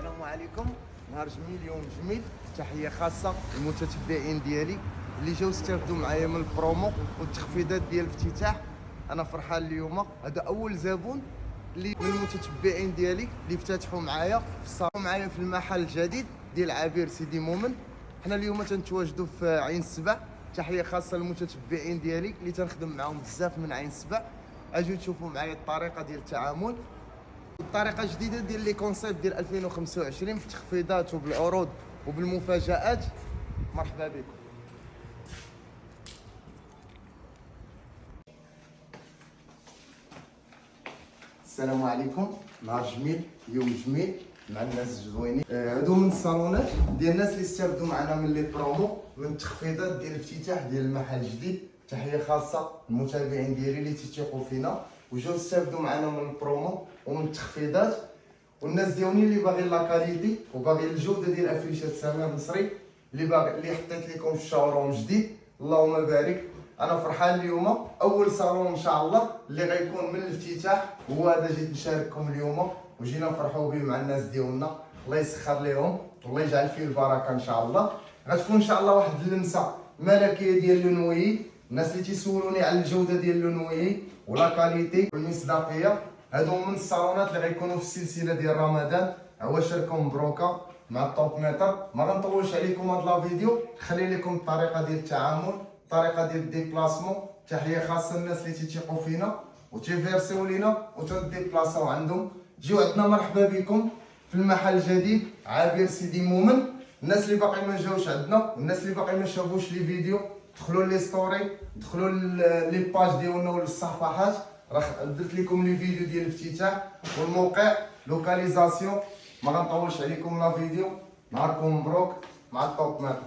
السلام عليكم. نهار جميل، يوم جميل. تحيه خاصه للمتتبعين ديالي اللي جاو استافدوا معايا من البرومو والتخفيضات ديال الافتتاح. انا فرحان اليوم. هذا اول زبون اللي من المتتبعين ديالي اللي افتتحوا معايا في الصالون معايا في المحل الجديد ديال عبير سيدي مومن. حنا اليوم تنتواجدوا في عين السبع. تحيه خاصه للمتتبعين ديالي اللي تنخدم معاهم بزاف من عين السبع. اجيو تشوفوا معايا الطريقه ديال التعامل، الطريقه جديده ديال لي كونسيبت ديال 2025 بالتخفيضات وبالعروض وبالمفاجآت. مرحبا بكم. السلام عليكم. نهار جميل، يوم جميل مع الناس الزوينين. هادو من الصالونات ديال الناس اللي استافدوا معنا من لي برومو من التخفيضات ديال الافتتاح ديال المحل الجديد. تحيه خاصه للمتابعين ديالي اللي تيثقوا فينا وجاو استافدوا معنا من البرومو ومن التخفيضات، والناس ديالي اللي باغي لا كاليتي وباغي الجوده ديال افريشات سمير النصري اللي حطيت لكم في الشاوروم جديد. اللهم بارك. انا فرحان اليوم، اول صالون ان شاء الله اللي غيكون من الافتتاح هو هذا. جيت نشارككم اليوم وجينا نفرحوا به مع الناس ديالنا. الله يسخر لهم والله يجعل فيه البركه ان شاء الله. غتكون ان شاء الله واحد اللمسه ملكيه ديال لونوي. الناس اللي تيسولوني على الجوده ديال لونوي ولا كاليتي والمصداقيه، هادو من الصالونات اللي غيكونوا في السلسله ديال رمضان. عواشركم مبروكه مع الطوب ميتر. ما غنطولش عليكم هاد لا فيديو، نخلي لكم الطريقه ديال التعامل، الطريقه ديال الديبلاسمون. تحيه خاصه للناس اللي تيثقوا فينا وتيفيرسيو لينا وتديبلاصاو عندهم. جيو عندنا، مرحبا بكم في المحل الجديد عابر سيدي مومن. الناس اللي باقي ما جاوش عندنا والناس اللي باقي ما شافوش لي فيديو، دخلوا لي ستوري، دخلوا لي باج ديالنا ولا الصفحات. راه درت لكم لي فيديو ديال الافتتاح والموقع لوكاليزاسيون. ما غنطولش عليكم لا فيديو. نهاركم مبروك مع الطوب ماتر.